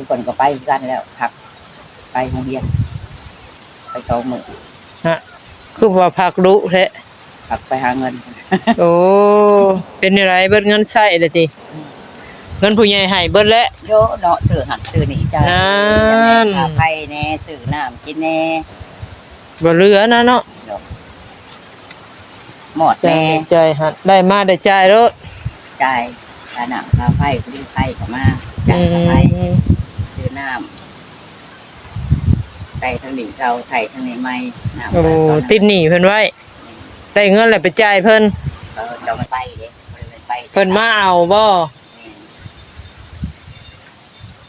สุพรรณก็ไปกันแล้วพักไปโรงเรียนไป2 มื้อฮะคือว่าพักดุแท้พักไปหาเงิน โอ้เป็นอะไรเบิดเงินใช้เด้อติเงินผู้ใหญ่ให้เบิดแล้วโยเนาะซื้อหันซื้อนี่จ้าค่าไฟแน่ซื้อน้ำกินแน่บ่เหลือนะเนาะหมดแน่ใจหัดได้มาได้จ่ายรถจ่ายค่าน้ำค่าไฟผู้ไฟก็มาจ่ายค่าไฟซื้อน้ำใส่ทางหลิงเขาใส่ทางนี้ไม่น้ำโอ้ติดหนี้เพิ่นไว้ได้เงินแล้วไปจ่ายเพิ่นจะมาไปเด้ไปเพิ่นมาเอาบ่อ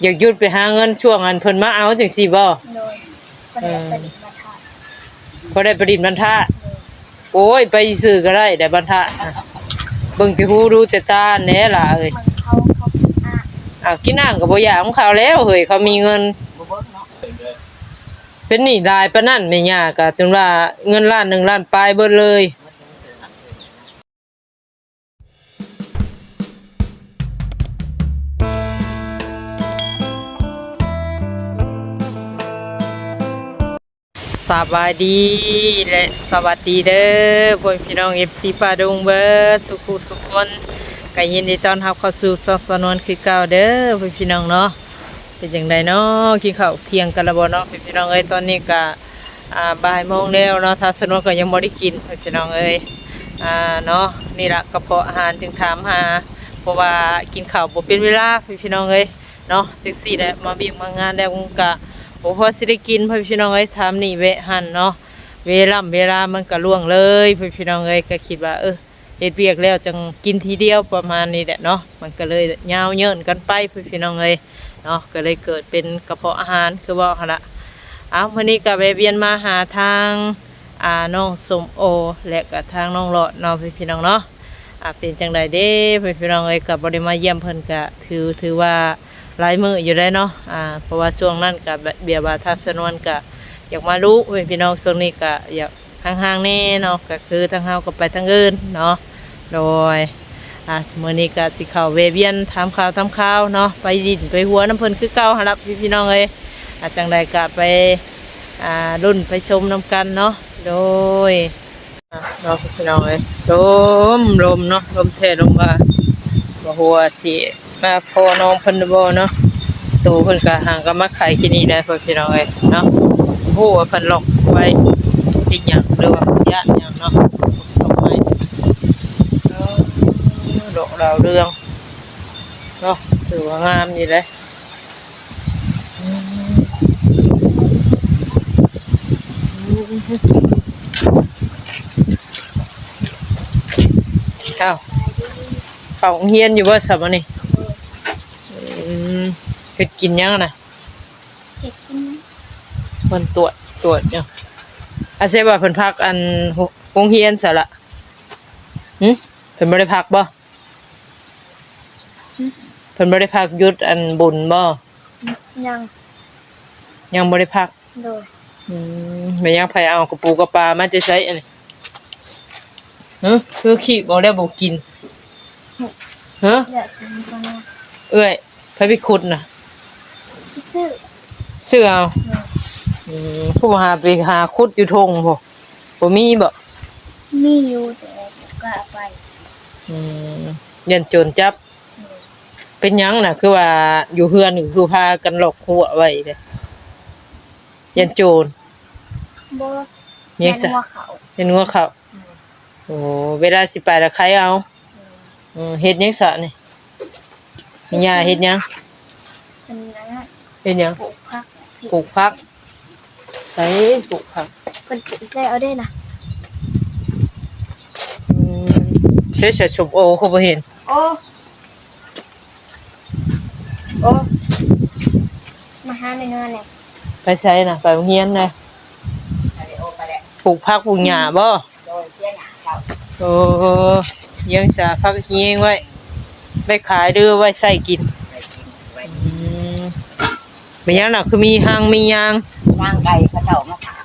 ยากหยุดไปหาเงินช่วงอันเพิ่นมาเอาจังซี่บ่โดยประดิษฐ์บรรทัดพอได้ประดิษฐ์บรรทัดโอ้ยไปซื้อก็ได้บรรทัดเบิ่งที่หูดูแต่ตาแหน่ล่ะเอ้ยมันเขากินอ่างก็บ่อยากของเขาแล้วเฮ้ยเขามีเงินเป็นหนี้รายปานนั้นแม่ย่าก็ถึงว่าเงินล้าน1ล้านปลายเบิดเลยสบายดีและสวัสดีเด้อพ่อพี่น้อง FC ป่าดงเบิดสุขุสุขคนก็ยินดีต้อนรับเข้าสู่ช่องสนวนคือเก่าเด้อพ่อพี่น้องเนาะเป็นจังไดเนาะกินข้าวเที่ยงกันแล้วบ่เนาะพี่น้องเอ้ยตอนนี้ก็บ่ายโมงแล้วเนาะถ้าสนวนก็ยังบ่ได้กินพี่น้องเอ้ยเนาะนี่ล่ะกระเพาะอาหารถึงถามหาเพราะว่ากินข้าวบ่เป็นเวลาพี่น้องเอ้ยเนาะจังซี่แหละมาเวียกมางานแล้วก็บ่พอสิได้กินพี่น้องเอ้ยถามนี่แวะหั่นเนาะเวลามันก็ล่วงเลยพี่น้องเอ้ยก็คิดว่าเฮ็ดเวียกแล้วจังกินทีเดียวประมาณนี้แหละเนาะมันก็เลยยาวเยินกันไปพี่น้องเอ้ยเนาะก็เลยเกิดเป็นกระเพาะอาหารคือว่าหั่นล่ะมื้อนี้ก็แวะเวียนมาหาทางน้องสมโอและก็ทางน้องหลอดเนาะพี่น้องเนาะเป็นจังไดเด้พี่น้องเอ้ยก็บ่ได้มาเยี่ยมเพิ่นก็ถือว่าหลายมื้ออยู่ได้เนาะเพราะว่าช่วงนั้นก็เบียบว่าทัศนวนก็อยากมารู้พี่น้องช่วงนี้ก็อยากห่างๆแน่เนาะก็คือทางเฮาก็ไปทางอื่นเนาะโดยมื้อนี้ก็สิเข้าเวียนถามข่าวเนาะไปดินไปหัวน้ำเพิ่นคือเก่าหั่นล่ะพี่น้องเอ้ยจังไดก็ไปรุ่นไปชมน้ำกันเนาะโดยเนาะพี่น้องเอ้ยลมเนาะลมแท้ลมว่าบ่ฮู้ว่าสิมาพอน้องเพิ่นบ่เนาะตูเพิ่นก็ห่างก็มาขายที่นี่ได้พี่น้องเอ้ยเนาะโอ้ว่าเพิ่นล็อกไว้ติดหยังหรือว่าญาติหยังเนาะล็อกไว้ดอกดาวเรืองเนาะถือว่างามอยู่เลยเข้าเฮียนอยู่บ่ซับอันนี้เฮ็ดกินยังน่ะเฮ็ดกินมันตรวจเนาะเสว่าเพิ่นพักอันโรงเรียนซะละเพิ่นบ่ได้พักบ่เพิ่นบ่ได้พักหยุดอันบุญบ่ยังบ่ได้พักโดยแม่ยังไผเอากระปูกระปลามาจะใช้อันนี้คือขี้บ่ได้บ่กินเอ้ยไผไปขุดน่ะซื้อเอาผู้หาไปหาขุดอยู่ทงบ่มีบ่มีอยู่แต่ก็ไปยันโจรจับเป็นหยังน่ะคือว่าอยู่เฮือนคือพากันหลอกหัวไว้เด้ยันโจรบ่มีซะยันงัวเขาโอ้เวลาสิไปแล้วใครเอาเฮ็ดหยังซะนี่มีย่าเฮ็ดหยังเฮ็ดหยังปลูกผักใส่ปลูกผักเพิ่นปลูกได้เอาได้น่ะเฮ็ดชมโอเขาบ่เห็นโอ้มาหาในงานนี่ไปใส่น่ะไปโรงเรียนน่ะปลูกผักปลูกหญ้าบ่โอ้ยังสาผักเฮียงไว้ไปขายหรือไว้ใส่กินเป็นยังน่ะคือมีหางมียางไก่เขาเจ้ามาถาม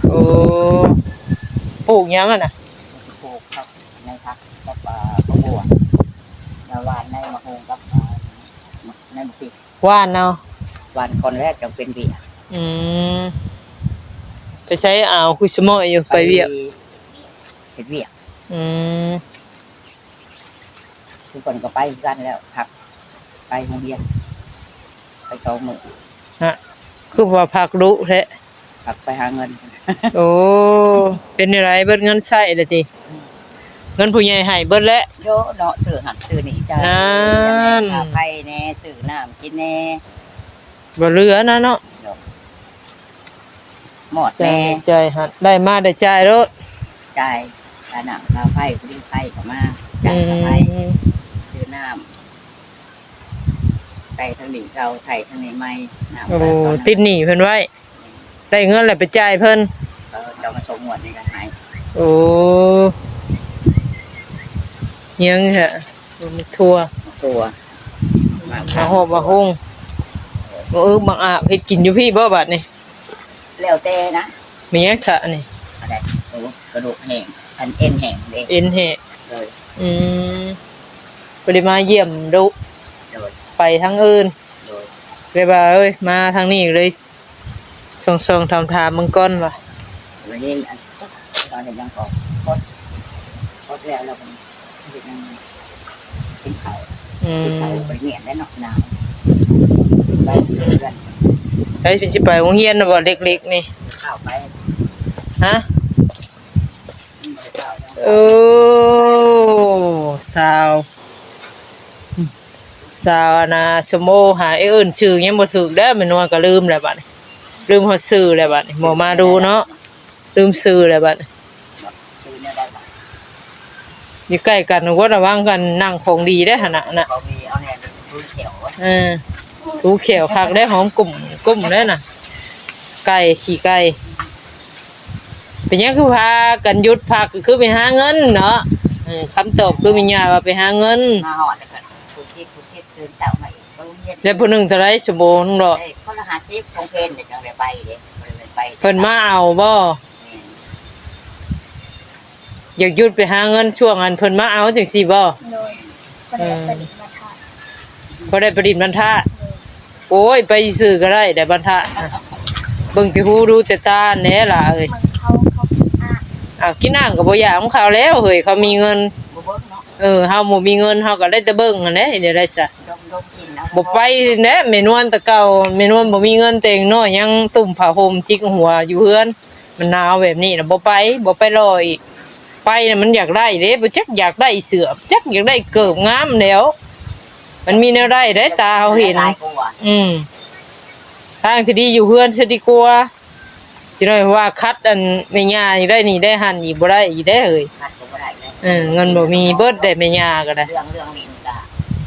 โอ้ปลูกยังน่ะปลูกครับในพักกับมะม่วงในหวานในมะฮงกับในมะพริกหวานเนาะ วันก่อนแรกจังเป็นเบียร์ อืมไปใช้อ่าวคุยสมอยอยู่ไปเวียก เฮ็ดเวียก อืม ทุกคนก็ไปกันแล้วพักไปโรงเรียนไป2 มื้อ ฮะคือว่าพักดุแท้ พักไปหาเงิน โอ้เป็นอะไรเบิดเงินใช้เลยติเงินผู้ใหญ่ให้เบิดแล้ว โยเนาะซื้อหันซื้อนี่จ้า นั่น ค่าไฟแน่ซื้อน้ำกินแน่ บ่เหลือนะเนาะ หมด ใจ แน่ ใจหัดได้มาได้จ่ายรถ จ่ายค่าน้ำค่าไฟปริ้งไฟก็มาจ่ายค่าไฟซื้อน้ำใส่ทางนี้เก่าใส่ทางนี้ใหม่น้ำ โอ้ติดหนี้เพิ่นไว้ได้เงินแล้วไปจ่ายเพิ่น เรามาส่งหมวดนี่ก็หาย โอ้ยังฮะมันทั่ว ตัวมา มาหอบมาหุ้งบ่บางอาบเฮ็ดกินอยู่พี่บ่บัดนี่ แล้วแต่นะ มีหยังซะนี่ อะไรกระดูกแห้งอันเอ็นแห้งเด้ เอ็นแฮะ เลย อืมบ่ได้มาเยี่ยมดุ โดย ไปทางอื่น โดย เลยว่าเอ้ยมาทางนี้เลยส่งๆถามๆมึงก่อนว่า วันนี้อันตอนนี้ยังก็พดแล้วเราเป็นยังกินข้าว อื กิน ม ข้าวไปเนี่ยได้หนอกหนาวไปซื้อกัน ไอ้สิไปโรงเรียนน่ะบ่เล็กๆนี่ ข้าวไป ฮะ ข้าว โอ้สาวสาวนะชโมหาไอ้เอิ้นชื่อยังบ่ถูกแล้วแม่นว่าก็ลืมแล้วบัดนี้ลืมฮอดชื่อแล้วบัดนี้บ่มาดูเนาะลืมชื่อแล้วบัดนี้ ซื้อเนี่ยได้ป่ะ อยู่ใกล้กันก็ระวังกันนั่งของดีได้อหั่นน่ะ เขามีเอาเนี่ยดูเขียว เออถูเขียวคักได้หอมกลุ่มได้น่ะไก่ขี้ไก่เป็นหยังคือพากันหยุดพักคือไปหาเงินเนาะคำตอบคือมีญาว่าไปหาเงิน มาหอดเลยกันผู้ซิดตื่นเช้ามาอีกเขาเรียน แล้วผู้หนึงเท่าไรชั่วโมงเนาะ คนละ50ของเพนเดี๋ยวจังได้ไปเด้ไป เพิ่นมาเอาบ่อยากหยุดไปหาเงินช่วงอันเพิ่นมาเอาจังซี่บ่ โดยประเดี๋ยวประดิษฐ์มาทาน พอได้ประดิษฐ์บรรทะโอ้ยไปซื้อก็ได้ได้บรรทะเบิ่งที่หูดูแต่ตาแหน่ล่ะเอ้ย มันเขาอ่ะ กินน้ำก็บ่อยากของเขาแล้วเฮ้ยเขามีเงิน บ่เบิ่งเนาะ เฮาบ่มีเงินเฮาก็ได้แต่เบิ่งอันแหละเดี๋ยวได้ซะ ดมกินนะ บ่ไปแหน่แม่นวลแต่เก่าแม่นวลบ่มีเงินแต่งน้อยยังตุ่มผ้าห่มจิกหัวอยู่เฮือนมันหนาวแบบนี้น่ะบ่ไปรออีกไปน่ะมันอยากได้เด้บ่จักอยากได้เสื้อจักอยากได้เกิบงามแล้วมันมีแนวได้ได้ตาเฮาเห็น ทางที่ดีอยู่เฮือนซะดีกว่าจิน้อยว่าคัดอันแม่ย่าอยู่ได้นี่ได้หันอีกบ่ได้อีกได้เอ้ย คัดก็บ่ได้เลย เงินบ่มีเบิดได้แม่ย่าก็ได้ เรื่องลินกะ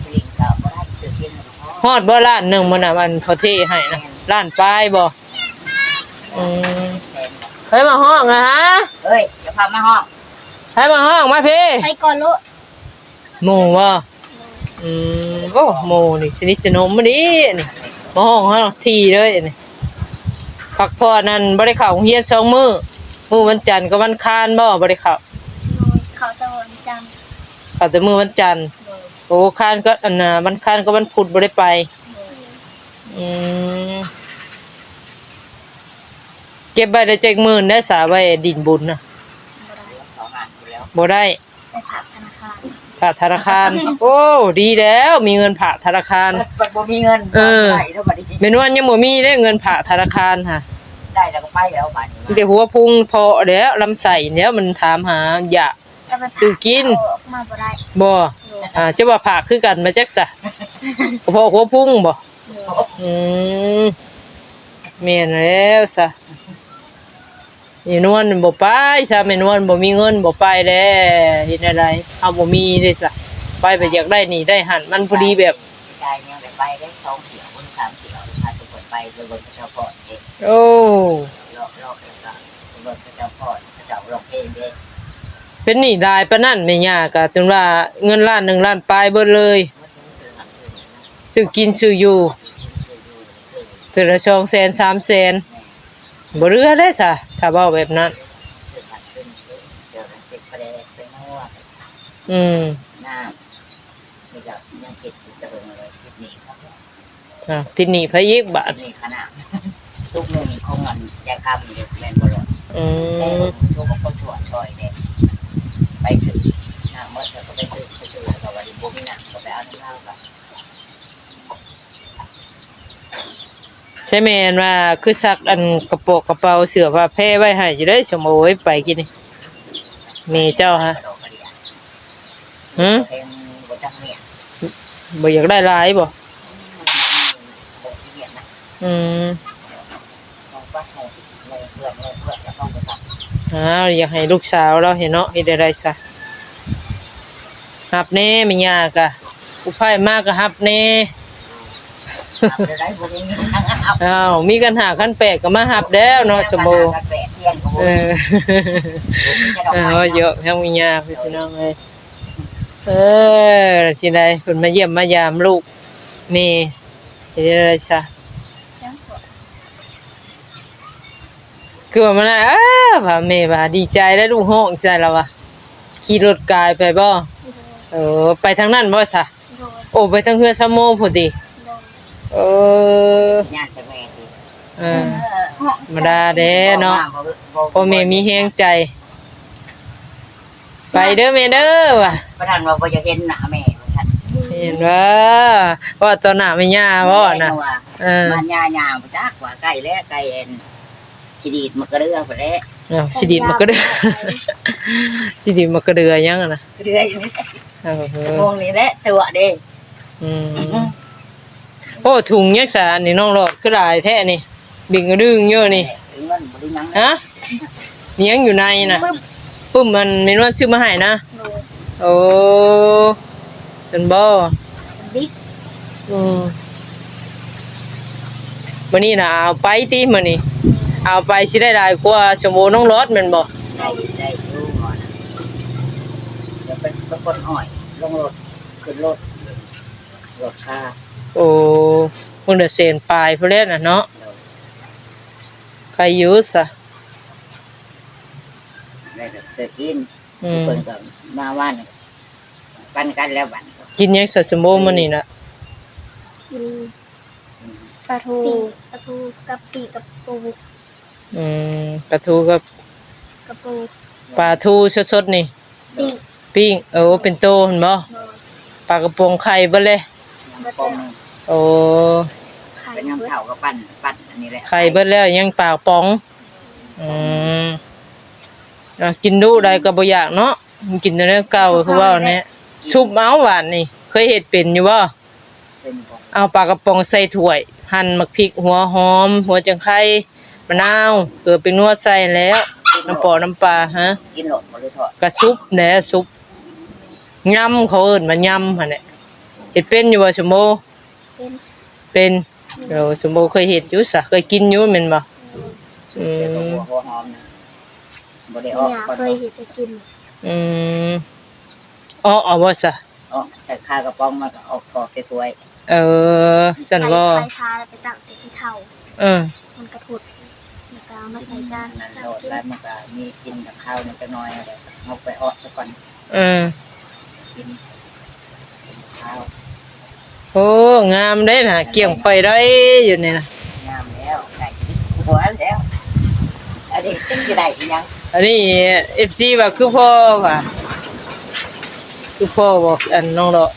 สลิงกะบ่ได้ซื้อกิน ฮอดบ่ล้านหนึงมื้อน่ะมันพอเทให้นะล้านปลายบ่อืมให้มาห้องนะฮะ เอ้ยเดี๋ยวพามาห้อง ให้มาห้องมาพี่ ไปก่อนลูก หมู่บ่โอ้หมู่นี่สนิทสนมมาดินี่มาห้องเฮาทีเลยนี่พักผ่อนนั่นบ่ได้เข้าโรงเรียน2มื้อวันจันทร์กับวันคานบ่ได้เข้า โดยเขาตะวันจันทร์ เข้าแต่มื้อวันจันทร์ โดย โอ้คานก็อันน่ะวันคานก็วันพุธบ่ได้ไป โดย อืมเก็บไว้ได้จักหมื่นได้สาไว้ดินบุญน่ะ บ่ได้ บ่ได้ ไปฝากธนาคาร ฝากธนาคาร โอ้ดีแล้วมีเงินฝากธนาคาร บ่มีเงินได้แล้วบัดนี้ แม่นวลยังบ่มีได้เงินฝากธนาคารค่ะ ได้แล้วก็ไปแล้วบัดนี้ เดี๋ยวหัวพุงพอแล้วลำไส้แล้วมันถามหาอยาก แต่มัน ซื้อกิน เอาออกมาบ่ได้ บ่ โดย จะว่าฝากคือกันมาจักซะพอหัวพุงบ่ โดย อืมแม่นแล้วซะนี่นวลบ่ไปซะแม่นวลบ่มีเงินบ่ไปแล้วเฮ็ดอะไรเฮาบ่มีเด้ซะไปไปอยากได้นี่ได้หันมันพอดีแบบ ได้ยังได้ไปได้2เที่ยวคน3เที่ยวพาทุกคนไปเบิ่งเจ้าพ่อเอง โอ้ รอบแล้วก็เบิ่งเจ้าพ่อเจ้าร้องเพลงเด้ เป็นหนี้รายปานนั้นแม่ย่าก็ถึงว่าเงินล้าน1ล้านปลายเบิดเลย มันซื้อหันซื้อนี่นะ ซื้อกินซื้ออยู่ ซื้ออยู่ซื้อ เทื่อละ200,000 300,000บ่เหลือเด้ซะถ้าเว้าแบบนั้น ซื้อหันซื้อเดี๋ยวติดประเด็นเป็นนัว อืม น้ำนี่ก็ยังคิดจะเบิ่งอะไรคิดนี่ครับ ที่นี่พะยิกบาท นี่ขนาดทุกหนึ่งของเงินยายคำอยู่แม่นบ่หรอก อืม ทุกคนชวนช่วยเด็กไปซื้อหนังเมื่อเธอก็ไปซื้อแล้วก็วันนี้บุ้มีหนังก็ไปเอาที่เล่ากับ ใช่แม่นว่าคือซักอันกระโปรงกระเป๋าเสื้อผ้าแพร่ไว้ให้อยู่เด้อสมโอยไปกินนี่มีเจ้าฮะ กระโดดกระเดีย หืม เพลงบทจักเนี่ย บ่อยากได้หลายบ่ บทที่เรียนนะ อืม มองว่าเลยเพื่อนจะต้องไปตัด อยากให้ลูกสาวเราเห็นเนาะเฮ็ดได้ซะฮับแน่แม่ย่ากะผู้ไผมาก็ฮับแน่ ทำได้บุ้มีทางเอา อ้าวมีกันหาคันแปลกก็มาฮับแล้วเนาะสมโบ แปดเที่ยงก็บุ้ เอ มี อ จะดอกไม้ เยอะทั้งมีญาพี่น้องเลยสิได้เพิ่นมาเยี่ยมมายามลูกนี่เฮ็ดได้ซะคือว่ามันน่ะว่าแม่ว่าดีใจแล้วลูกฮ้องใจแล้วว่ะขี่รถกายไปบ่ไปทางนั้นบ่ซะ โดย โอ้ไปทางเฮือซะโมพุ่นติ โดย เออ ญาติจะแม่ดี เออธรรมดาเด้เนาะพ่อแม่มีแฮงใจ ไปเด้อแม่เด้อว่ะ ประธานว่าจะเห็นหน้าแม่ประธาน เห็นว่าตอนหน้าไม่ย่าบ่น่ะมันยาๆบ่จักว่าใกล้แล้วใกล้เอ็นสิดีดมันก็เรือไปแล้ว สิดิมันก็เด้อ สิดิมันก็เดือยังอะนะ เรืออยู่นี่ เออ วงนี้แหละตัวเด้ อืมโอ้ถุงยักษ์สารนี่น้องรอดคือหลายแท้นี่บิ่งกระดึงเยอะนี่ เงินบ่ได้นัง ฮะมียังอยู่ในน่ะปึ้มมันมีนวลซื้อมาให้นะ โดย โอ้ฉันบ่ บิ๊ก อืมมื้อนี้น่ะเอาไปติมื้อนี้เอาไปสิได้หลายกว่าชั่วโมงน้องรถแม่นบ่ ได้อยู่ก่อนเดี๋ยวเป็นคนอ่อยลงรถขึ้นรถค่า โอ้เพิ่นได้เซ็นปลายพุ่นแล้วน่ะเนาะใครอยู่ซะ ได้แบบเสื้อกิน อืม เพิ่นก็มาว่านปันกันแล้วบัด กินยังสัตว์สมบูรณ์มื้อนี้น่ะ กินปลาทูกับปีกับปู ปลาทูกับ กับปู ปลาทูสดๆนี่ ปี ปิ้งเป็นโตเห็นบ่ โดย ปลากระพงไข่เบิดเลย น้ำปอง โอ้ ไข่ เป็น เบิ น้ำ ด เฉาก็ปั่นอันนี้แหละ ไข่เบิดแล้วยังปลากระป๋องกินดูได้ก็บ่อยากเนาะกินแต่เนื้อเก่าคือว่าเนี่ยซุปเอาหวานนี่เคยเฮ็ดเป็นอยู่บ่ เป็นของ เอาปลากระป๋องใส่ถ้วยหั่นมักพริกหัวหอม หัวจังไคมะนาวเกลือเป็นนวดใส่แล้วน้ำน้ำปลาฮะ กินหลดบ่ได้ทอด กระซุปแหน่ซุปยำเขาเอิ้นว่ายำหั่นแหละเฮ็ดเป็นอยู่บ่สมโบ เป็น เป็นสมโบเคยเฮ็ดอยู่ซะเคยกินอยู่แม่นบ่ เสียกับหัวหอมนะบ่ได้ออก เนี่ย ก่อน เคยเห็นจะกิน อืมเอาบ่ซะ ออกใส่ข้าวกระป๋องมาก็ออกทอดถ้วย จันบ่ ใส่ทาแล้วไปตั้งใส่ที่เท่า เออ มันกระพุดแล้วก็เอามาใส่จาน นั่นโหลดแล้วมันก็มีกินกับข้าวนิดหน่อยอะไรเอาไปออกซะก่อน เออ กินข้าว โอ้งามเด้น่ะเกี่ยงไปได้อยู่นี่น่ะ งามแล้วไก่หัวแล้วอันนี้จึงจะได้อีหยัง อันนี้ FC ว่าคือพ่อว่าคือพ่อบอกอันน้องดอก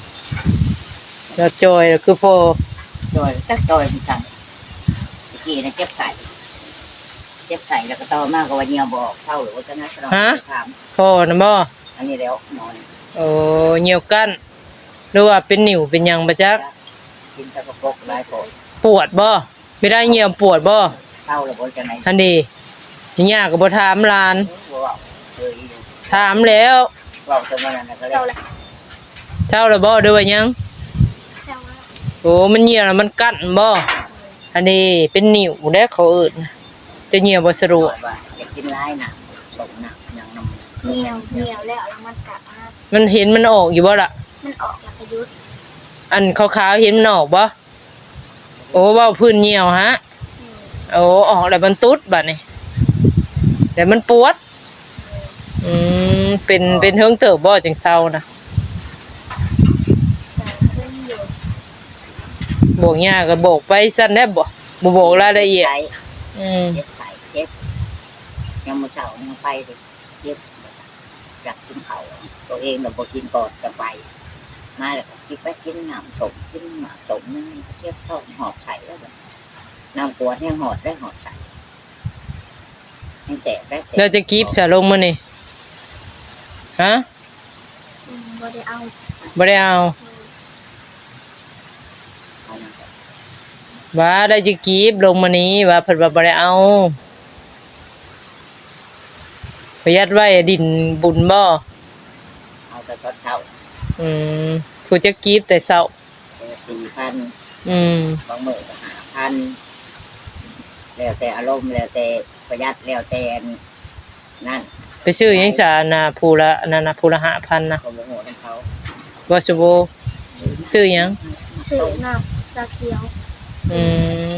แล้วจอยคือพ่อ จอยตักจอยมันสั่งตะกี้นะเจ็บใส่แล้วก็ต่อมากก็ว่าเหี่ยวบอกเศร้าหรือว่าจะน่าเราถาม พ่อน่ะบ่ อันนี้แล้วนอน โอ้เหี่ยวกั้นหรือว่าเป็นนิ่วเป็นหยังบ่จัก กินตะกปกหลายโปด ปวดบ่ไม่ได้เหี่ยวปวดบ่ เศร้าหรือว่าจะไหน อันนี้มียาก็บ่ถามหลาน ว่าเคย ถามแล้ว ว่าสมัยนั้นก็เล เช้าย ละ เช้าแล้วบ่เด้อว่าหยัง เช้าละ โอ้มันเหี่ยวแล้วมันกั้นบ่อันนี้เป็นนิ่วเด้อเขาเอิ้นจะเหี่ยวบ่สะดวก ว่าจะกินร้ายนะสมหนักอย่างน้ำ เหนียวแล้วมันกะมา มันเห็นมันออกอยู่บ่ล่ะ มันออกแล้วก็ยุด อันขาวๆเห็นมันออกบ่โอ้เว้าพื้นเหี่ยวฮะโอ้ออกแล้วมันตุ๊ดบัดนี้แต่มันปวดเป็นเฮิงเติบบ่จังเซานะ แต่เพิ่งอยู่ บอกย่าก็บอกไปซั่นแหละบ่บอกรายละเอียดอืม เจ็บใส่เจ็บยังมื้อเช้ายังไปเลยเจ็บอยากกินข้าวตัวเองน่ะบ่กินก่อนจะไปมาแล้วก็กินไปกินน้ำสมกินหมากสมนึงเจ็บท้องหอบใส่แล้วแบบน้ำปวดให้หอดได้หอดใส่ให้แสบได้แสบ เราจะกีบสะลงมื้อนี้ฮะ บ่ได้เอา บ่ได้เอา เอามาก่อน ว่าได้จะกีบลงมื้อนี้ว่าเพิ่นว่าบ่ได้เอาประหยัดไว้ดินบุญบ่ เอาแต่ตอนเช้า อืมผู้จะกีบแต่เช้า 4,000 อืม บางมื้อก็5,000แล้วแต่อารมณ์แล้วแต่ประหยัดแล้วแต่นั่น ไปซื้อหยังซะน่ะผู้ละนั่นน่ะผู้ละ5,000นะ เขาบ่ฮู้นำเขา บ่สิบ่ซื้อหยัง ซื้อน้ำชาเขียว อืม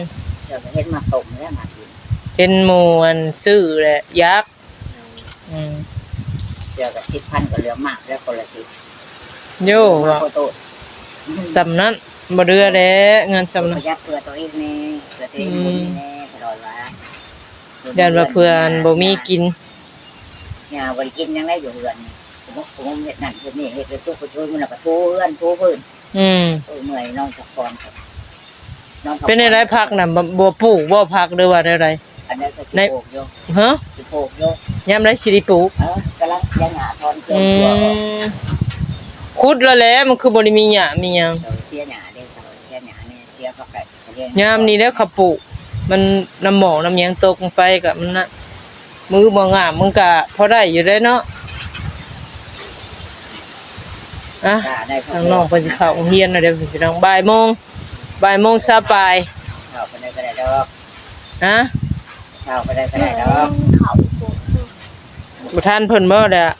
เดี๋ยวก็เฮ็ดมาสมแล้วมากิน เป็นหมู่อันซื้อแหละยักษ์อืม เดี๋ยวก็10,000ก็เหลือมากแล้วคนละสิ โย มา ว่า โคโต สำนั้นบ่เรือแหล้วเงินสำ ป นั้น ระหยัดเพื่อตัวเองแน่เพื่อตัวเองบุญแน่ตลอดว่า ยันว่าเพื่อนบ่มีกิน เนี่ยบ่ได้กินยังได้อยู่เรือนผมเฮ็ดนั่นเฮ็ดนี่เฮ็ดไปทุกคนช่วยมันน่ะก็ทูเรือนทูพื้น อืม โอ้ยเมื่อยนอนพักผ่อนครับนอนพักผ่อ เป็นอะไรพักน่ะบ่ปลูกบ่พักหรือว่าอะไร อันนั้นก็สิ ใน โปกอยู่ ฮะ สิโปกโย ยามได้สิได้ปลูก กำลังยังหาทอนเครื่อ อื งตัวออก มขุดแล้วแหละมันคือบ่ได้มีหญ้ามีหยัง เดี๋ยวเสียหญ้าเด้เสียหญ้าเนี่ยเสียผักไก่เลี้ยง ยามนี้แล้วเขาปลูกมันน้ำหมอกน้ำหยังตกลงไปก็มันน่ะมือบ่งามมึงก็พอได้อยู่ได้เนาะอ่ะ ได้ ทางน้องเพิ่นสิเข้าโรงเรียนแล้วเดี๋ยวสิทางบ่ายโมงซะปลาย เข้าไปได้ก็ได้ดอก ฮะ เข้าไปได้ก็ได้ดอก เขาปลูก บ่ทันเพิ่นบ่ได้อะ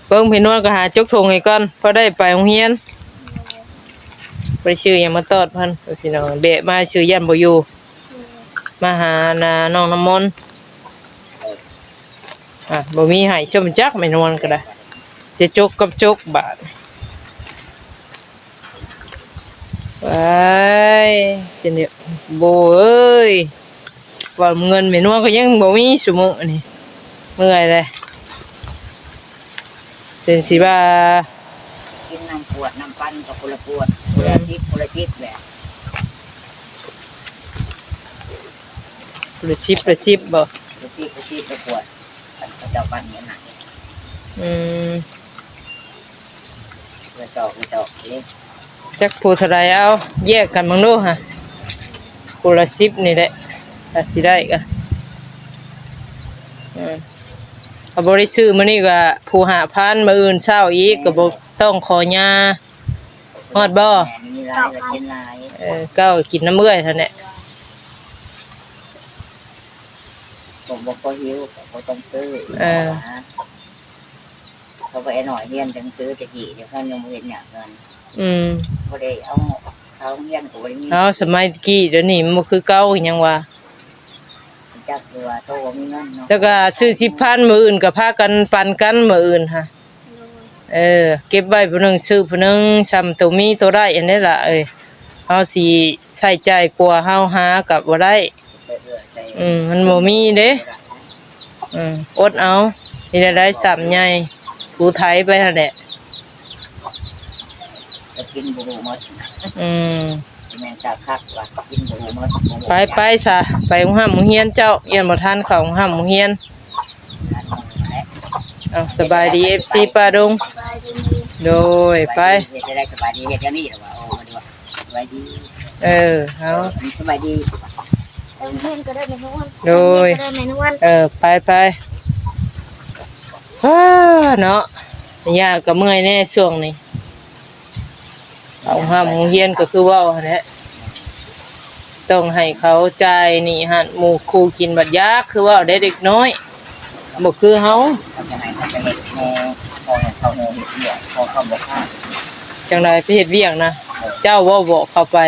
เบิ่งพี่นวลก็หาจกทงให้ก่อนพอได้ไปโรงเรียนบ่ได้ชื่อหยังมาตอดเพิ่นพี่น้องเบะมาชื่อยันบ่อยู่มาหานาน้องน้ำมนต์บ่มีให้ชมจักแม่นวลก็ได้จะจกกับจกบาดไปสิเนี่ยโบเอ้ยว่าเงินแม่นวลก็ยังบ่มีซุมื้อนี่เมื่อยเลยเป็นสิว่า กินน้ำปวดน้ำปั้นกับคนละปวดคนละทิศคนละทิศแหละ ประสิบบ่ คนละทิศก็ปวดเจ้าปั้นเนี่ยหนัก อืม เพื่อจอกเล็ก จักผู้เท่าไรเอาแยกกันบ้างดูฮะผู้ละ10นี่แหละถ้าสิได้ก็เอาบ่ได้ซื้อมื้อนี้ก็ผู้5,000มื้ออื่นเช้าอีกก็บ่ต้องขอยาฮอดบ่ มีลายก็กินลาย ก็กินน้ำเมื่อยเท่านั้นแหละ ผมบอกเขาหิวเขาต้องซื้อเขาไปหน่อยเรียนจังซื้อจะกี่เดี๋ยวเขายังไม่เห็นอย่างเงิน อืม เขาได้เอาเขาเรียนกูไม่มี เอาสมัยกี้เดี๋ยวนี้มันบ่คือเก่าอีหยังว่า จักตัวโตมีเงินเนาะ แล้วก็ซื้อ10,000มื้ออื่นก็พากันปันกันมื้ออื่นฮะเก็บไว้ผู้หนึงซื้อผู้หนึงซ้ำตัวมีตัวได้อันนี้ล่ะเฮาสิใช้จ่ายกว่าเฮาหาก็บ่ได้ ใส่ มันบ่มีเด้อดเอานี่ได้ซ้ำใหญ่ผู้ไทยไปหั่นแหละ จะกินบูรูมด แมงสาคักว่ากินบูรูมด ไปซะไปโรงห้ามโรงเรียนเจ้าเรียนบ่ทันเข้าโรงห้ามโรงเรียนเอาสบายดี FC ป้าดง สบายดี โดยไป จะได้สบายดีเฮ็ดอย่างนี้หรอวะโอ้มาดูว่าสบายดี เอา สบายดี เอ็มเพื่อนก็ได้แม่นวล โดย ก็ได้แม่นวล ไปฮ่าเนาะยากก็เมื่อยแน่ช่วงนี้เอาห้ามโรงเรียนก็คือเว้าหั่นแหละต้องให้เขาจ่ายนี่หั่นหมู่ครูกินบัดยากคือเว่าได้เด็กน้อยบ่คือเฮา ทำยังไงทำจะเห็ดแม่พอเขาเห็ดเหี่ยพอเขาบอกว่า จังไดไปเฮ็ดเวียกนะเจ้าบ่บอกเขาไป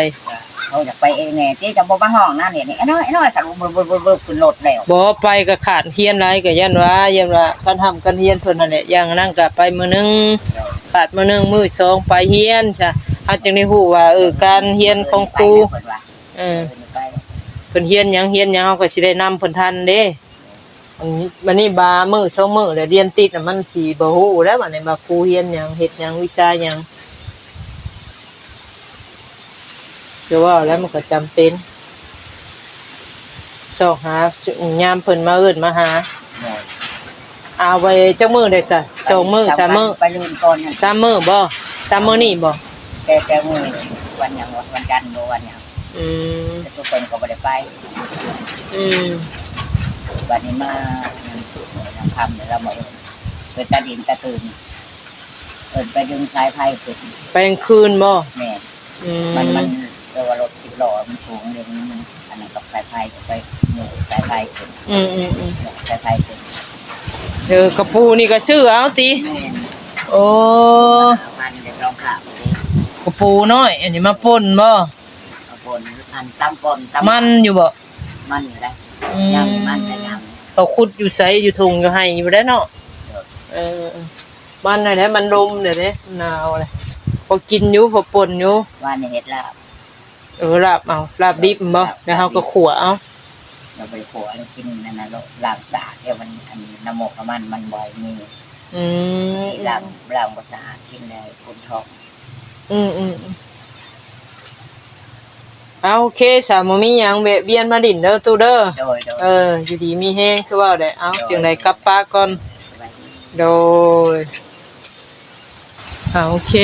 เขาอยากไปเองเนี่ยที่จะบอกมาห้องนั่นเนี่ยไอ้น้อยสั่งเบิร์ขึ้นรถแล้ว บ่ไปก็ขาดเฮียนหลายก็ยันว่าการทำการเฮียนเพิ่นนั่นแหละอย่างนั้นก็ไปมื้อนึงขาดมื้อนึงมื้อสองไปเฮียนจ้ะเฮ เขาจึงได้ฮู้ว่าการเรียนของครู เพิ่นว่า เออ ไป เพิ่นเรียนหยังเฮาก็สิได้นำเพิ่นทันเด้วันนี้บามื้อ2มื้อแล้วเรียนติดน่ะมันสิบ่ฮู้แล้วบัดนี้ว่าครูเรียนหยังเฮ็ดหยังวิชาหยังคือว่าแล้วมันก็จำเป็นสอกหายามเพิ่นมาเอิ้นมาหา เนี่ย เอาไว้จักมื้อได้ซะ2มื้อ3มื้อ ไปลืมก่อนนั่น 3มื้อบ่3มื้อนี้บ่ แต่มื้อวันหยังวันจันทร์บ่วันหยัง อืม แต่ทุกคนก็บ่ได้ไป อืม วันนี้มายังทำแล้วมาเปิดตาดินตะตื่นเปิดไปดึงสายไฟขึ้น ไปกลางคืนบ่ แม่ อืม มันเรียกว่ารถ10 ล้อมันสูงเรื่องนี้มันอันนั้นกับสายไฟจะไปหนูสายไฟขึ้น อืม หนูสายไฟขึ้น กระปูนี่ก็ซื้อเอาติ แม่ โอ้ พันเดี๋ยวลองขาเลย กระปูน้อยอันนี้มาป่นบ่ เอาปนอันตำปนตำ มันอยู่บ่ มันอยู่แล้ว อืม ยังมันแต่ยัง เขาขุดอยู่ไสอยู่ทุ่งอยู่ไห้อยู่ได้เนาะเออมันได้แหละมันลมเด้เด้หนาวเลยพอกินอยู่พอป่นอยู่ ว่าในเห็ดลาบ ลาบเอาลาบดิบบ่แล้วเฮาก็ขัวเอา เราไปขัวแล้วกินนั่นนะล้างสะอาดเดี๋ยวมันอันน้ำหมกน้ำมันบ่อยมี อืม ล้างบ่สะอาดกินได้คนท้อง อืมเอาโอเคสามมีหยังแวะเวียนมาดินเด้อตู้เด้อ โดย อยู่ดีมีแฮงคือว่าได้เอาจังไดกลับป้าก่อน สบายดี โดยโอเค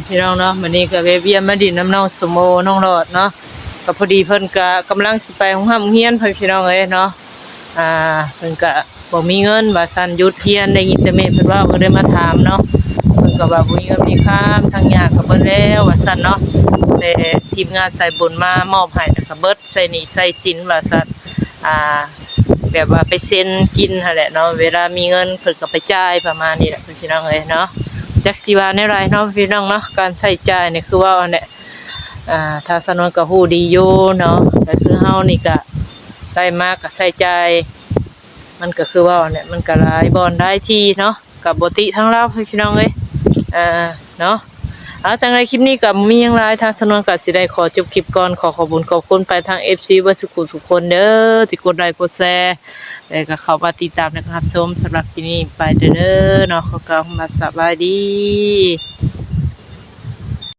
พี่น้องเนาะวันนี้ก็แวะเวียนมาดินน้ำน้องสมโมน้องรอดเนาะก็พอดีเพิ่นก็กำลังสิไปโรงเรียนเพิ่นพี่น้องเอ้ยเนาะเพิ่นก็บ่มีเงินว่าซั่นหยุดเรียนได้ยินแต่แม่เพิ่นว่าเพิ่นได้มาถามเนาะเพิ่นก็ว่าบ่มีเงินมีค่ามทางยากก็เบิดแล้วว่าซั่นเนาะแต่ทีมงานสายบุญมามอบให้ก็เบิดใส่หนี้ใส่สินว่าซั่นแบบว่าไปเซ็นกินหั่นแหละเนาะเวลามีเงินเพิ่นก็ไปจ่ายประมาณนี้แหละพี่น้องเอ้ยเนาะจักสิว่าแนวใดเนาะพี่น้องเนาะการใช้จ่ายนี่คือว่าอันเนี้ยถ้าสนวนก็ฮู้ดีอยู่เนาะแต่คือเฮานี่ก็ได้มากก็ใช้จ่ายมันก็คือว่าเนี่ยมันก็หลายบ่อนได้ที่เนาะก็บ่ติทั้งเราพี่น้องเอ้ยเนาะเอาจังไดคลิปนี้ก็มีหยังหลายทางสนวนก็สิได้ขอจบคลิปก่อนขอขอบคุณไปทาง FC เบ่สุขุทุกคนเด้อที่กดไลค์กดแชร์แล้วก็เข้ามาติดตามนะครับชมสำหรับคลิปนี้ไปเด้อเนาะขอกล่าวคำว่าสบายดี